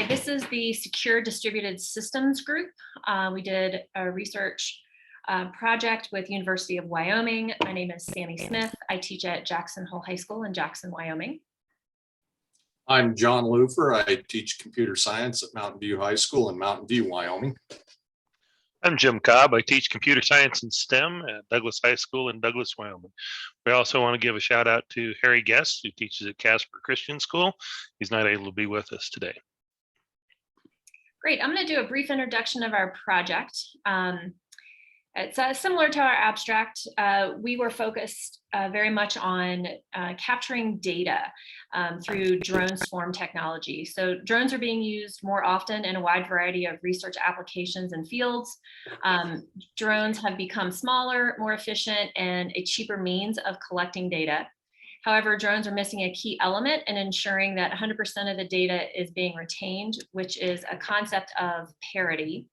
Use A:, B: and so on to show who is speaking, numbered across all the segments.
A: Hi, this is the Secure Distributed Systems Group. We did a research project with University of Wyoming. My name is Sammy Smith. I teach at Jackson Hole High School in Jackson, Wyoming.
B: I'm John Lufer. I teach computer science at Mountain View High School in Mountain View, Wyoming.
C: I'm Jim Cobb. I teach computer science and STEM at Douglas High School in Douglas, Wyoming. We also want to give a shout out to Harry Guest, who teaches at Casper Christian School. He's not able to be with us today.
A: Great. I'm going to do a brief introduction of our project. It's similar to our abstract. We were focused very much on capturing data through drone swarm technology. So drones are being used more often in a wide variety of research applications and fields. Drones have become smaller, more efficient, and a cheaper means of collecting data. However, drones are missing a key element in ensuring that 100% of the data is being retained, which is a concept of parity.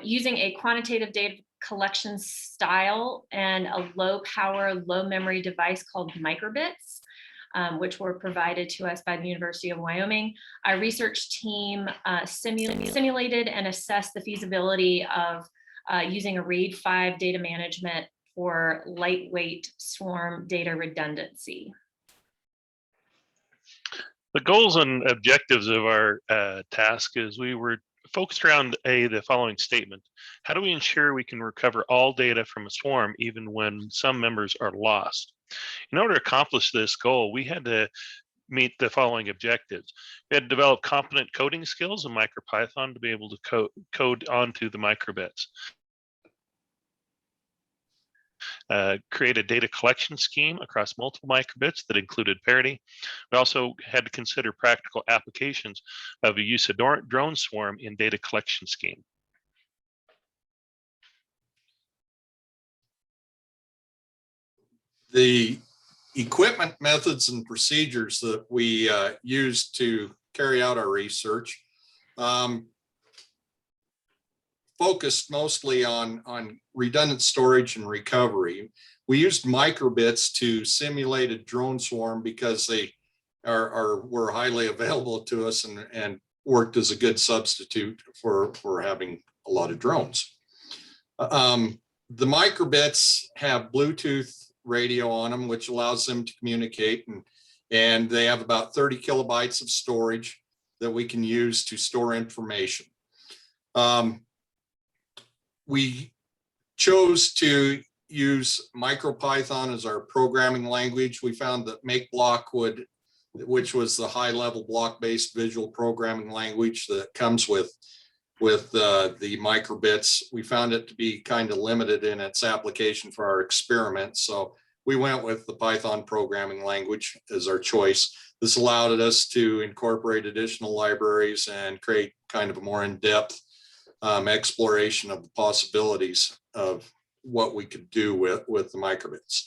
A: Using a quantitative data collection style and a low power, low memory device called microbits, which were provided to us by the University of Wyoming, our research team simulated and assessed the feasibility of using a RAID 5 data management for lightweight swarm data redundancy.
C: The goals and objectives of our task is we were focused around the following statement. How do we ensure we can recover all data from a swarm even when some members are lost? In order to accomplish this goal, we had to meet the following objectives. We had to develop competent coding skills in MicroPython to be able to code onto the microbits. Create a data collection scheme across multiple microbits that included parity. We also had to consider practical applications of the use of drone swarm in data collection scheme.
B: The equipment, methods, and procedures that we used to carry out our research focused mostly on redundant storage and recovery. We used microbits to simulate a drone swarm because they were highly available to us and worked as a good substitute for having a lot of drones. The microbits have Bluetooth radio on them, which allows them to communicate, and they have about 30 kilobytes of storage that we can use to store information. We chose to use MicroPython as our programming language. We found that MakeBlock which was the high-level block-based visual programming language that comes with the microbits, we found it to be kind of limited in its application for our experiment. So we went with the Python programming language as our choice. This allowed us to incorporate additional libraries and create kind of a more in-depth exploration of the possibilities of what we could do with the microbits.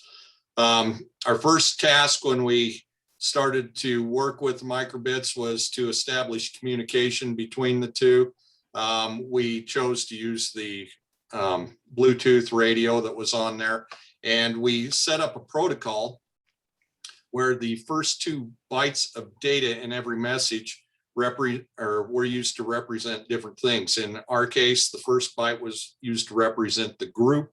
B: Our first task when we started to work with microbits was to establish communication between the two. We chose to use the Bluetooth radio that was on there, and we set up a protocol where the first 2 bytes of data in every message were used to represent different things. In our case, the first byte was used to represent the group,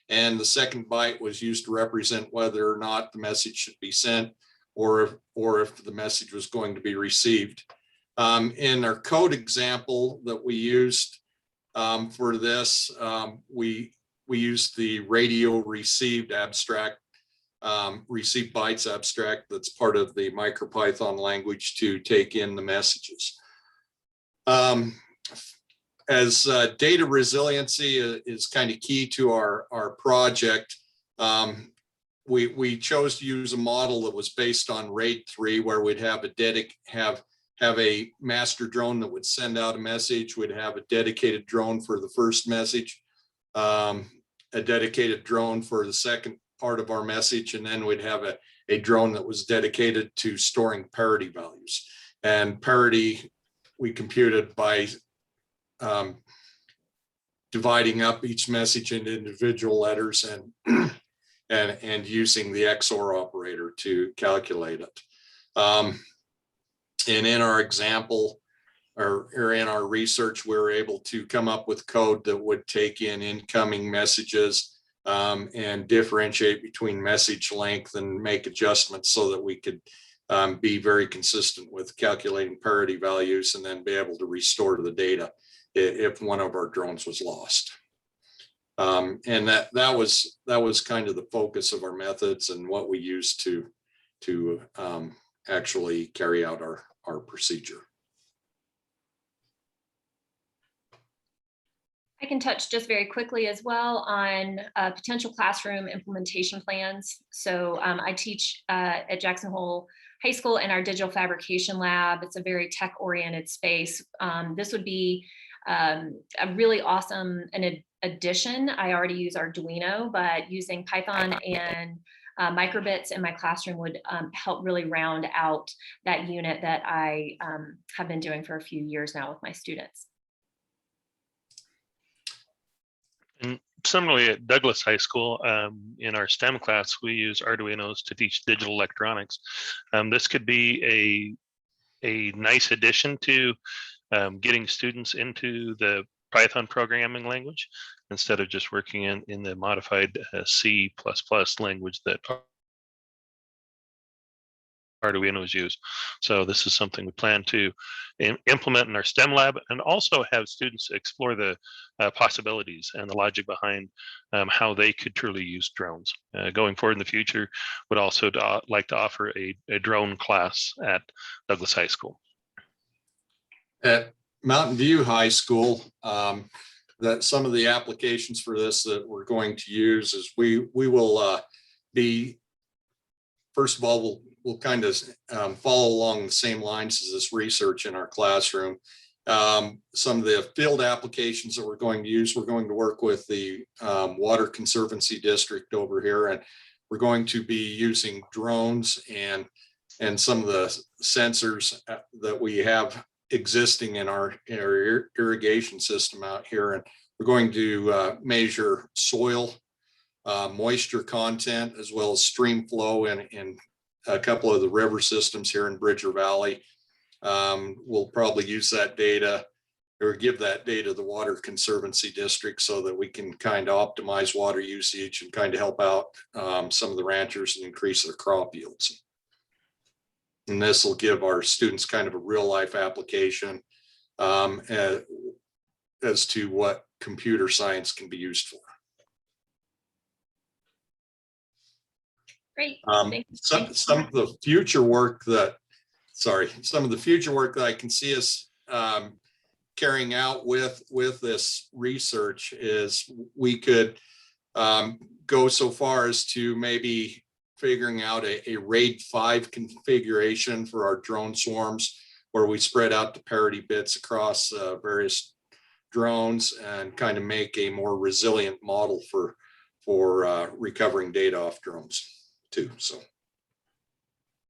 B: and the second byte was used to represent whether or not the message should be sent or if the message was going to be received. In our code example that we used for this, we used the radio received abstract, receive bytes abstract that's part of the MicroPython language to take in the messages. As data resiliency is kind of key to our project, we chose to use a model that was based on RAID 3, where we'd have a master drone that would send out a message. We'd have a dedicated drone for the first message, a dedicated drone for the second part of our message, and then we'd have a drone that was dedicated to storing parity values. And parity we computed by dividing up each message into individual letters and using the XOR operator to calculate it. And in our example, or in our research, we were able to come up with code that would take in incoming messages and differentiate between message length and make adjustments so that we could be very consistent with calculating parity values and then be able to restore the data if one of our drones was lost. And that was kind of the focus of our methods and what we used to actually carry out our procedure.
A: I can touch just very quickly as well on potential classroom implementation plans. So I teach at Jackson Hole High School in our digital fabrication lab. It's a very tech-oriented space. This would be a really awesome addition. I already use Arduino, but using Python and microbits in my classroom would help really round out that unit that I have been doing for a few years now with my students.
C: And similarly at Douglas High School, in our STEM class, we use Arduinos to teach digital electronics. This could be a nice addition to getting students into the Python programming language instead of just working in the modified C++ language that Arduinos use. So this is something we plan to implement in our STEM lab and also have students explore the possibilities and the logic behind how they could truly use drones. Going forward in the future, would also like to offer a drone class at Douglas High School.
B: At Mountain View High School, that some of the applications for this that we're going to use is we will be, first of all, we'll kind of follow along the same lines as this research in our classroom. Some of the field applications that we're going to use, we're going to work with the Water Conservancy District over here, and we're going to be using drones and some of the sensors that we have existing in our irrigation system out here. And we're going to measure soil moisture content as well as stream flow in a couple of the river systems here in Bridger Valley. We'll probably use that data or give that data to the Water Conservancy District so that we can kind of optimize water usage and kind of help out some of the ranchers and increase their crop yields. And this will give our students kind of a real life application as to what computer science can be used for.
A: Great.
B: Some of the future work that, some of the future work that I can see us carrying out with this research is we could go so far as to maybe figuring out a RAID 5 configuration for our drone swarms, where we spread out the parity bits across various drones and kind of make a more resilient model for recovering data off drones too. So